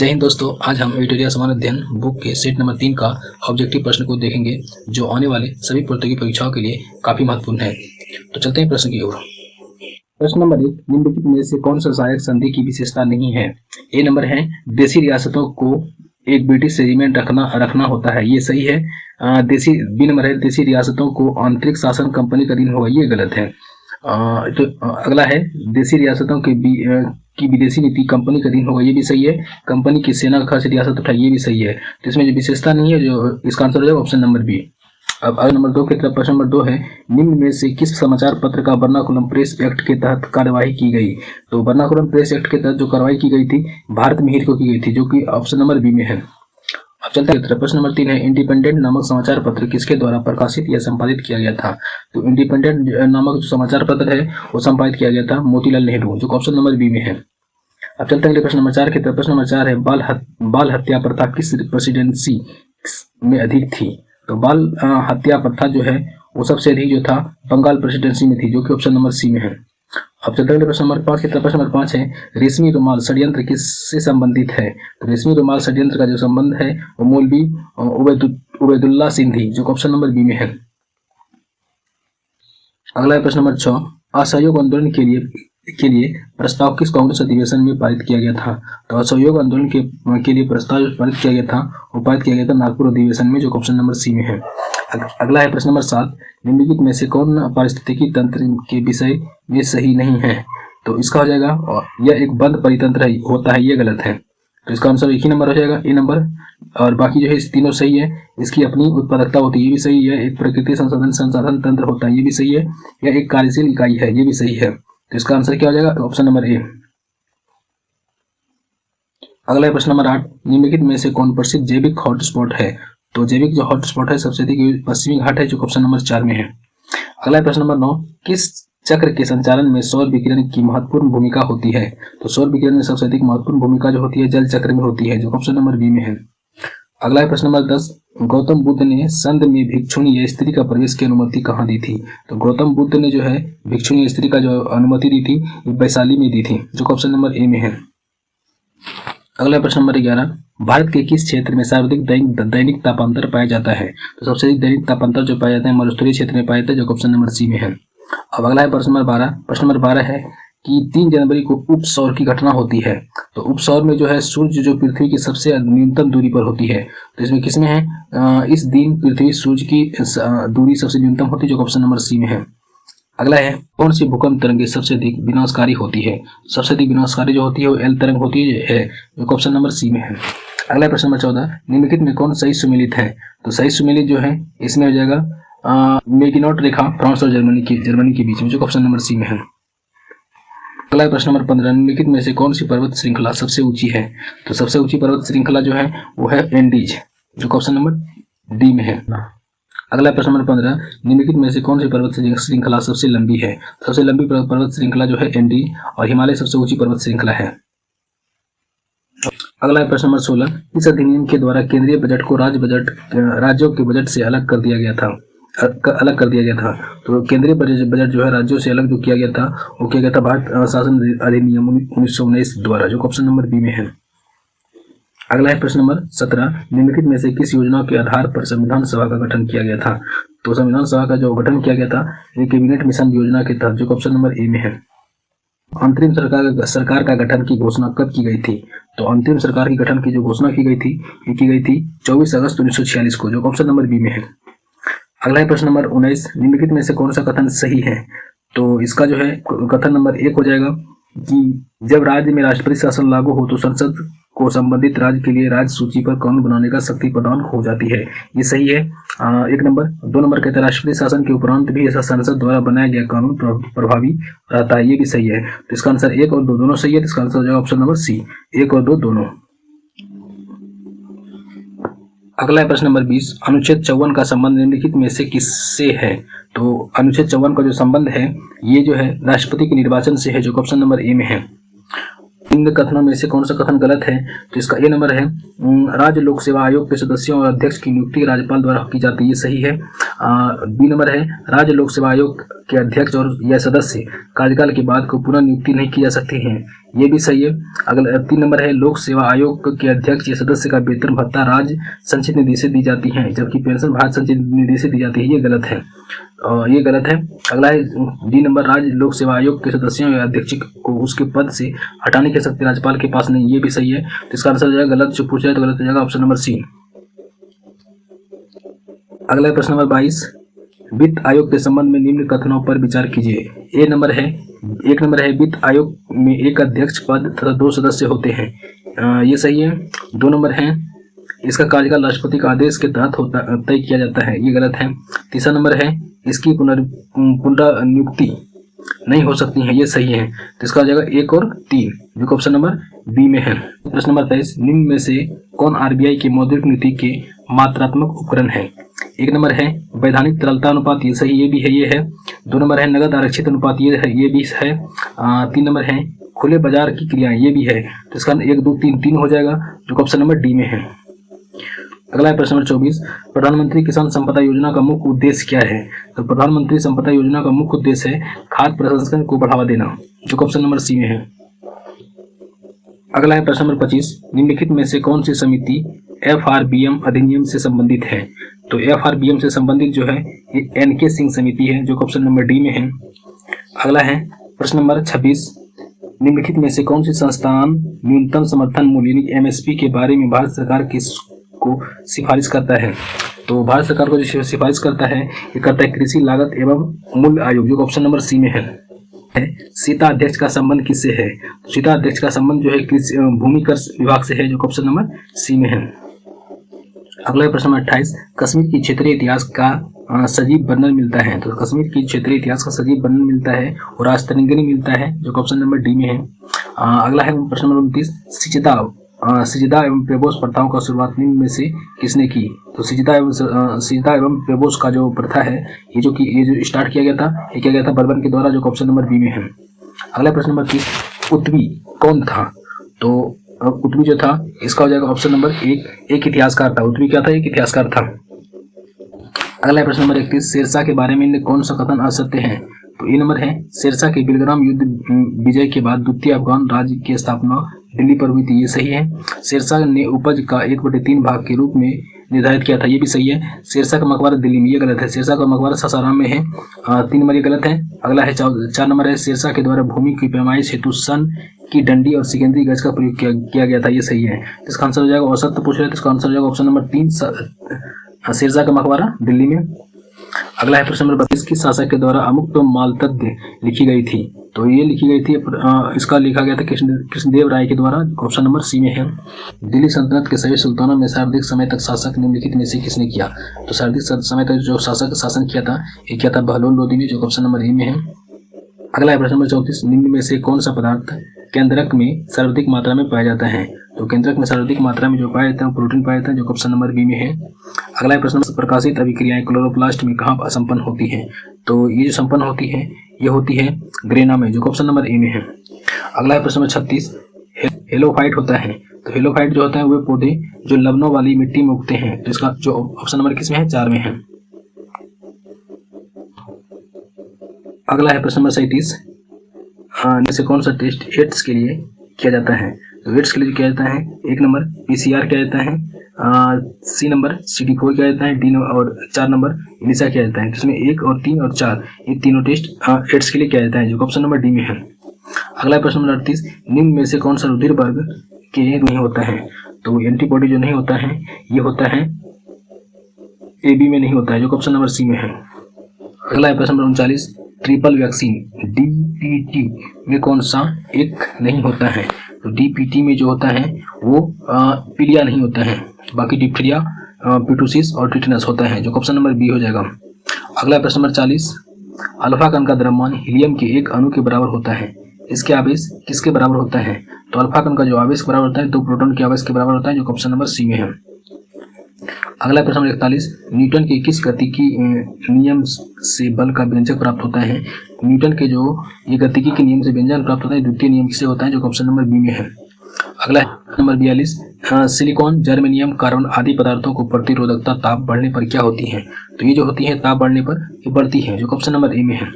जय हिंद दोस्तों, आज हम एडिटोरियल सामान्य अध्ययन बुक के सेट नंबर 3 का ऑब्जेक्टिव प्रश्न को देखेंगे जो आने वाले सभी प्रतियोगी परीक्षाओं के लिए काफी महत्वपूर्ण है। तो चलते हैं प्रश्न की ओर। प्रश्न नंबर 1, निम्नलिखित में से कौन सा सहायक संधि की विशेषता नहीं है? ए नंबर है देशी रियासतों को एक ब्रिटिश रेजिमेंट रखना होता है, ये सही है। बी नंबर है देशी रियासतों को आंतरिक शासन कंपनी का अधीन होगा, ये गलत है। तो अगला है देशी रियासतों की विदेशी नीति कंपनी का अधीन होगा, ये भी सही है। कंपनी की सेना का खर्च रियासत उठाए, ये भी सही है। तो इसमें जो विशेषता नहीं है, जो इसका आंसर हो जाएगा ऑप्शन नंबर बी। अब अगला नंबर 2 की तरफ प्रश्न नंबर 2 है, निम्न में से किस समाचार पत्र का वर्नाकुलम प्रेस एक्ट के तहत कार्यवाही की गई? तो वर्नाकुलम प्रेस एक्ट के तहत जो कार्रवाई की गई थी भारत मिहिर को की गई थी, जो कि ऑप्शन नंबर बी में है। अब चलते हैं प्रश्न नंबर 3 है, इंडिपेंडेंट नामक समाचार पत्र किसके द्वारा प्रकाशित या संपादित किया गया था? तो इंडिपेंडेंट नामक जो समाचार पत्र है वो संपादित किया गया था मोतीलाल नेहरू, जो ऑप्शन नंबर बी में है। अब चलते हैं प्रश्न नंबर 4 की तरफ। प्रश्न नंबर 4 है, बाल हत्या प्रथा किस प्रेसिडेंसी में अधिक थी? तो बाल हत्या प्रथा जो है वो सबसे अधिक जो था बंगाल प्रेसिडेंसी में थी, जो कि ऑप्शन नंबर सी में है। अब चलते हैं प्रश्न नंबर 5 की तरफ। प्रश्न नंबर 5 है, रेशमी रुमाल षड्यंत्र किससे संबंधित है? तो रेशमी रुमाल षड्यंत्र का जो संबंध है वो मौलवी उबैदुल्ला सिंधी, जो ऑप्शन नंबर बी में है। अगला है प्रश्न नंबर 6, असहयोग आंदोलन के लिए प्रस्ताव किस कांग्रेस अधिवेशन में पारित किया गया था? तो असहयोग आंदोलन के लिए प्रस्ताव पारित किया गया था, वो पारित किया गया था नागपुर अधिवेशन में, जो ऑप्शन नंबर सी में है। अगला है प्रश्न नंबर 7, निम्नलिखित में से कौन पारिस्थितिकी तंत्र के विषय में सही नहीं है? तो इसका हो जाएगा यह एक बंद परितंत्र होता है, ये गलत है। तो इसका आंसर एक ही नंबर हो जाएगा, ए नंबर। और बाकी जो है इस तीनों सही है। इसकी अपनी उत्पादकता होती है, ये भी सही है। एक प्रकृति संसाधन तंत्र होता है, ये भी सही है। यह एक कार्यशील इकाई है, ये भी सही है। तो इसका आंसर क्या हो जाएगा, ऑप्शन नंबर ए। अगला है प्रश्न नंबर 8, निम्नलिखित में से कौन प्रसिद्ध जैविक हॉटस्पॉट है? तो जैविक जो हॉटस्पॉट है सबसे अधिक पश्चिमी घाट है, जो ऑप्शन नंबर 4 में है। अगला है प्रश्न नंबर 9, किस चक्र के संचालन में सौर विकिरण की महत्वपूर्ण भूमिका होती है? तो सौर विकिरण में सबसे अधिक महत्वपूर्ण भूमिका जो होती है जल चक्र में होती है, जो ऑप्शन नंबर बी में है। अगला है प्रश्न नंबर 10, गौतम बुद्ध ने संध में भिक्षुणी या स्त्री का प्रवेश की अनुमति कहाँ दी थी? तो गौतम बुद्ध ने जो है भिक्षुणी स्त्री का जो अनुमति दी थी वैशाली में दी थी, जो ऑप्शन नंबर ए में है। अगला प्रश्न नंबर 11, भारत के किस क्षेत्र में सर्वाधिक दैनिक तापांतर पाया जाता है? तो सबसे अधिक दैनिक तापांतर जो पाया जाता है मरुस्थलीय क्षेत्र में पाया जाता है, जो ऑप्शन नंबर सी में है। अब अगला है प्रश्न नंबर 12। प्रश्न नंबर 12 है कि 3 जनवरी को उपसौर की घटना होती है। तो उपसौर में जो है सूर्य जो पृथ्वी की सबसे न्यूनतम दूरी पर होती है, तो इसमें किसमें है? इस दिन पृथ्वी सूर्य की दूरी सबसे न्यूनतम होती है, जो ऑप्शन नंबर सी में है। अगला है, कौन सी भूकंप तरंगे सबसे अधिक विनाशकारी होती है? सबसे अधिक विनाशकारी जो होती है वो एल तरंग होती है, जो ऑप्शन नंबर सी में है। अगला प्रश्न नंबर 14, निम्नलिखित में कौन सही सुमेलित है? तो सही सुमेलित जो है इसमें हो जाएगा मेगिनॉट रेखा फ्रांस और जर्मनी के बीच में, जो ऑप्शन नंबर सी में है। अगला प्रश्न नंबर 15, निम्नलिखित में से कौन सी पर्वत श्रृंखला सबसे ऊंची है? तो सबसे ऊंची पर्वत श्रृंखला जो है वो है एंडीज, जो ऑप्शन नंबर डी में है। अगला प्रश्न नंबर 15, निम्नलिखित में से कौन सी पर्वत श्रृंखला सबसे लंबी है? सबसे लंबी पर्वत श्रृंखला जो है एंडी, और हिमालय सबसे ऊंची पर्वत श्रृंखला है। अगला प्रश्न नंबर 16, इस अधिनियम के द्वारा केंद्रीय बजट को राज्यों के बजट से अलग कर दिया गया था। तो केंद्रीय बजट जो है राज्यों से अलग जो किया गया था वो किया गया था भारत शासन अधिनियम 1919 द्वारा, जो ऑप्शन नंबर बी में है। अगला है प्रश्न नंबर 17, निम्नलिखित में से किस योजना के आधार पर संविधान सभा का गठन किया गया था? तो संविधान सभा का जो गठन किया गया था ये कैबिनेट मिशन योजना के तहत, जो ऑप्शन नंबर ए में है। अंतरिम सरकार का गठन की घोषणा कब की गई थी? तो अंतरिम सरकार की गठन की जो घोषणा की गई थी 24 अगस्त 1946 को, जो ऑप्शन नंबर बी में है। अगला है प्रश्न नंबर 19, निम्नलिखित में से कौन सा कथन सही है? तो इसका जो है कथन नंबर 1 हो जाएगा कि जब राज्य में राष्ट्रपति शासन लागू हो तो संसद को संबंधित राज्य के लिए राज्य सूची पर कानून बनाने का शक्ति प्रदान हो जाती है, ये सही है। 1 नंबर। 2 नंबर कहते हैं राष्ट्रपति शासन के उपरांत भी ऐसा संसद द्वारा बनाया गया कानून प्रभावी रहता है, ये भी सही है। तो इसका आंसर 1 और 2 दोनों सही है, तो इसका आंसर हो जाएगा ऑप्शन नंबर सी, 1 और 2 दोनों। अगला है प्रश्न नंबर 20, अनुच्छेद 54 का संबंध निम्नलिखित में से किससे है? तो अनुच्छेद 54 का जो संबंध है ये जो है राष्ट्रपति के निर्वाचन से है, जो ऑप्शन नंबर ए में है। निम्न कथनों में से कौन सा कथन गलत है? तो इसका ए नंबर है, राज्य लोक सेवा आयोग के सदस्यों और अध्यक्ष की नियुक्ति राज्यपाल द्वारा की जाती है, ये सही है। बी नंबर है, राज्य लोक सेवा आयोग के अध्यक्ष और या सदस्य कार्यकाल के बाद को पुनः नियुक्ति नहीं की जा सकती है, ये भी सही है। अगला 3 नंबर है, लोक सेवा आयोग के अध्यक्ष या सदस्य का वेतन भत्ता राज्य संचित निधि से दी जाती है, जबकि पेंशन भारत संचित निधि से दी जाती है, ये गलत है, ये गलत है। अगला है डी नंबर, राज्य लोक सेवा आयोग के सदस्यों या अध्यक्ष को उसके पद से हटाने की शक्ति राज्यपाल के पास नहीं, ये भी सही है। तो इसका आंसर हो जाएगा गलत, जो पूछा जाए तो गलत हो जाएगा ऑप्शन नंबर सी। अगला है प्रश्न नंबर 22, वित्त आयोग के संबंध में निम्न कथनों पर विचार कीजिए। एक नंबर है वित्त आयोग में एक अध्यक्ष पद तथा 2 सदस्य होते हैं, ये सही है। 2 नंबर है, इसका कार्यकाल राष्ट्रपति का आदेश के तहत तय किया जाता है, ये गलत है। तीसरा नंबर है, इसकी पुनर्नियुक्ति नहीं हो सकती है, ये सही है। तो इसका हो जाएगा 1 और 3, जो ऑप्शन नंबर बी में है। प्रश्न नंबर 23, निम्न में से कौन आरबीआई की मौद्रिक नीति के मात्रात्मक उपकरण है? 1 नंबर है वैधानिक तरलता अनुपात, ये सही, ये भी है, ये है। 2 नंबर है नगद आरक्षित अनुपात, ये है, ये भी है। 3 नंबर है खुले बाजार की क्रियाएं, ये भी है। तो इसका 1 2 3 हो जाएगा, जो ऑप्शन नंबर डी में है। अगला है प्रश्न नंबर 24, प्रधानमंत्री किसान संपदा योजना का मुख्य उद्देश्य क्या है? तो प्रधानमंत्री संपदा योजना का मुख्य उद्देश्य है खाद्य प्रसंस्करण को बढ़ावा देना, जो ऑप्शन नंबर सी में है। अगला है प्रश्न नंबर 25, निम्नलिखित में से कौन सी समिति एफआरबीएम अधिनियम से संबंधित है? तो एफआरबीएम से संबंधित जो है ये एनके सिंह समिति है, जो ऑप्शन नंबर डी में है। अगला है प्रश्न नंबर 26, निम्नलिखित में से कौन सी संस्थान न्यूनतम समर्थन मूल्य यानी एमएसपी के बारे में भारत सरकार को सिफारिश करता है? तो भारत सरकार को जो सिफारिश करता है ये करता है कृषि लागत एवं मूल्य आयोग, जो ऑप्शन नंबर सी में है। सीता अध्यक्ष का संबंध किससे है? तो सीता अध्यक्ष का संबंध जो है भूमि कर विभाग से है, जो ऑप्शन नंबर सी में है। अगला प्रश्न नंबर 28, कश्मीर की क्षेत्रीय इतिहास का सजीव वर्णन मिलता है? तो कश्मीर की क्षेत्रीय इतिहास का सजीव वर्णन मिलता है और राजतरंगिणी मिलता है, जो ऑप्शन नंबर डी में है। अगला है प्रश्न नंबर 29, सिजदा एवं प्रेबोस प्रथाओं का शुरुआत निम्न में से किसने की? तो सिजदा एवं प्रेबोस का जो प्रथा है ये जो स्टार्ट किया गया था, ये किया गया था बर्बन के द्वारा, जो ऑप्शन नंबर बी में है। अगला प्रश्न नंबर 30, उत्वी कौन था? तो उत्वी जो था इसका हो जाएगा ऑप्शन नंबर एक इतिहासकार था। उत्वी क्या था? एक इतिहासकार था। अगला प्रश्न नंबर 31, शेरशाह के बारे में कौन सा कथन असत्य है? तो ये नंबर है, शेरशाह के बिलग्राम युद्ध विजय के बाद द्वितीय अफगान राज्य की स्थापना दिल्ली पर हुई थी, ये सही है। शेरशाह ने उपज का 1/3 भाग के रूप में निर्धारित किया था, ये भी सही है। शेरशाह का मकबरा दिल्ली में, ये गलत है। शेरशाह का मकबरा सासाराम में है, 3 नंबर ये गलत है। अगला है 4 नंबर है, शेरशाह के द्वारा भूमि की पैमाइश हेतु सन की डंडी और सिकंदरी गज का प्रयोग किया गया था, ये सही है। इसका आंसर हो जाएगा, औसत पूछ रहे हैं तो इसका आंसर हो जाएगा ऑप्शन नंबर 3, शेरशाह का मकबरा दिल्ली में। अगला है प्रश्न नंबर 32, किस शासक के द्वारा अमुक्त मालतज्ञ लिखी गई थी? तो ये लिखी गई थी, इसका लिखा गया था कृष्णदेव राय के द्वारा, ऑप्शन नंबर सी में है। दिल्ली सल्तनत के सभी सुल्तानों में सर्वाधिक समय तक शासक निम्नलिखित में से किसने किया? तो सर्वाधिक समय तक जो शासन किया था ये क्या था? बहलोल लोदी ने, जो ऑप्शन नंबर ए में है। अगला है प्रश्न नंबर 34, निम्न में से कौन सा पदार्थ केंद्रक में सर्वाधिक मात्रा में पाया जाता है? तो केंद्रक में सर्वाधिक मात्रा में जो पाया जाता है वो प्रोटीन पाया जाता है, जो ऑप्शन नंबर बी में है। अगला प्रश्न, प्रकाशित अभिक्रियाएं क्लोरोप्लास्ट में कहाँ संपन्न होती हैं? तो ये जो संपन्न होती है ये होती है ग्रेना में, जो ऑप्शन नंबर ए में है। अगला प्रश्न नंबर 36, हेलोफाइट होता है। तो हेलोफाइट जो होता है वे पौधे जो लवणों वाली मिट्टी में उगते हैं, तो इसका जो ऑप्शन नंबर किस में है? 4 में है। अगला है प्रश्न नंबर 37, जैसे कौन सा टेस्ट एड्स के लिए किया जाता है? तो एड्स के लिए किया जाता है 1 नंबर पीसीआर किया जाता है, सी नंबर CD4 किया जाता है, डी और 4 नंबर इलिसा किया जाता है। जिसमें 1 और 3 और 4 ये तीनों टेस्ट एड्स के लिए किया जाता है, जो ऑप्शन नंबर डी में है। अगला प्रश्न नंबर 38, निम्न में से कौन सा रुधिर वर्ग के नहीं होता है? तो एंटीबॉडी जो नहीं होता है ये होता है AB में नहीं होता है, जो ऑप्शन नंबर सी में है। अगला प्रश्न नंबर 39, ट्रिपल वैक्सीन DPT में कौन सा एक नहीं होता है? तो DPT में जो होता है वो पीलिया नहीं होता है, बाकी डिप्थीरिया, पिटूसिस और टिटनस होता है, जो ऑप्शन नंबर बी हो जाएगा। अगला प्रश्न नंबर 40, अल्फा कण का द्रव्यमान हीलियम के 1 अणु के बराबर होता है, इसके आवेश किसके बराबर होता है? तो अल्फा कण का जो आवेश बराबर होता है तो प्रोटॉन के आवेश के बराबर होता है, जो ऑप्शन नंबर सी में है। अगला प्रश्न नंबर 41, न्यूटन के किस गतिकी नियम से बल का व्यंजक प्राप्त होता है? न्यूटन के जो ये गतिकी के नियम से व्यंजक प्राप्त होता है द्वितीय नियम किससे होता है, जो ऑप्शन नंबर बी में है। अगला नंबर 42, सिलिकॉन, जर्मेनियम, कार्बन आदि पदार्थों को प्रतिरोधकता ताप बढ़ने पर क्या होती है? तो ये जो होती है ताप बढ़ने पर ये बढ़ती है, जो ऑप्शन नंबर ए में है।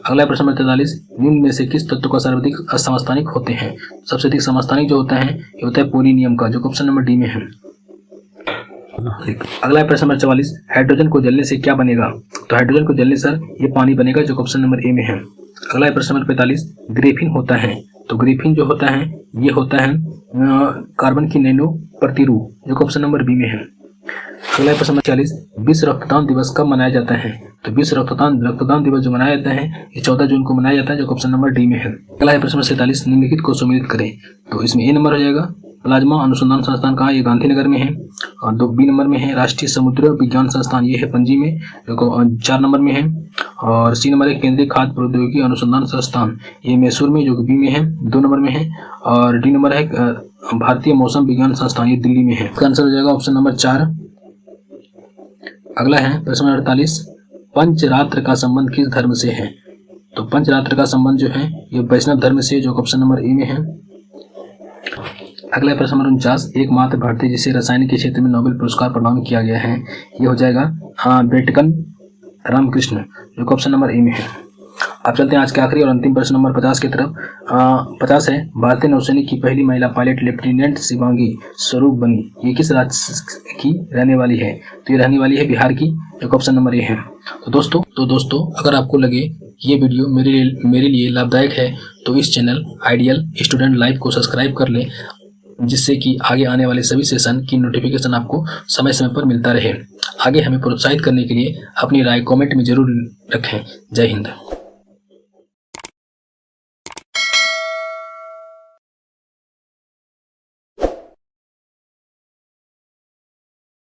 अगला प्रश्न नंबर 43, निम्न में से किस तत्व का सर्वाधिक असमस्थानिक होते हैं? सबसे अधिक समस्थानिक जो होता है ये होता है पोलिनियम का, जो ऑप्शन नंबर डी में है। अगला प्रश्न नंबर 44, हाइड्रोजन को जलने से क्या बनेगा? तो हाइड्रोजन को जलने से ये पानी बनेगा, जो ऑप्शन नंबर ए में है। अगला प्रश्न नंबर 45, ग्रेफीन होता है, तो ग्रेफीन जो होता है ये होता है कार्बन की नैनो प्रतिरूप, जो ऑप्शन नंबर बी में है। अगला प्रश्न नंबर 46, विश्व रक्तदान दिवस कब मनाया जाता है? तो विश्व रक्तदान दिवस जो मनाया जाता है ये 14 जून को मनाया जाता है, जो ऑप्शन नंबर डी में है। अगला प्रश्न नंबर 47, निम्नलिखित को सम्मिलित करें, तो इसमें ए नंबर हो जाएगा प्लाज्मा अनुसंधान संस्थान कहाँ, ये गांधीनगर में है। और बी नंबर में है राष्ट्रीय समुद्र विज्ञान संस्थान, ये है पणजी में, जो 4 नंबर में है। और सी नंबर है केंद्रीय खाद्य प्रौद्योगिकी अनुसंधान संस्थान, ये मैसूर में, जो बी में है, 2 नंबर में है। और डी नंबर है भारतीय मौसम विज्ञान संस्थान, ये दिल्ली में है। इसका आंसर हो जाएगा ऑप्शन नंबर 4। अगला है प्रश्न नंबर 48, पंचरात्र का संबंध किस धर्म से है? तो पंचरात्र का संबंध जो है ये वैष्णव धर्म से, जो ऑप्शन नंबर ए में है। अगला प्रश्न नंबर 49, एकमात्र भारतीय जिसे रसायन के क्षेत्र में नोबेल पुरस्कार प्रदान किया गया है, ये हो जाएगा बेटकन रामकृष्ण, जो ऑप्शन नंबर ए में है। अब चलते हैं आज के आखिरी और अंतिम प्रश्न नंबर 50 की तरफ। 50 है, भारतीय नौसैनिक की पहली महिला पायलट लेफ्टिनेंट शिवांगी स्वरूप बनी, ये किस राज्य की रहने वाली है? तो ये रहने वाली है बिहार की, जो ऑप्शन नंबर ए है। तो दोस्तों अगर आपको लगे ये वीडियो मेरे लिए लाभदायक है तो इस चैनल आइडियल स्टूडेंट लाइफ को सब्सक्राइब कर लें, जिससे कि आगे आने वाले सभी सेशन की नोटिफिकेशन आपको समय समय पर मिलता रहे। आगे हमें प्रोत्साहित करने के लिए अपनी राय कमेंट में जरूर रखें। जय हिंद।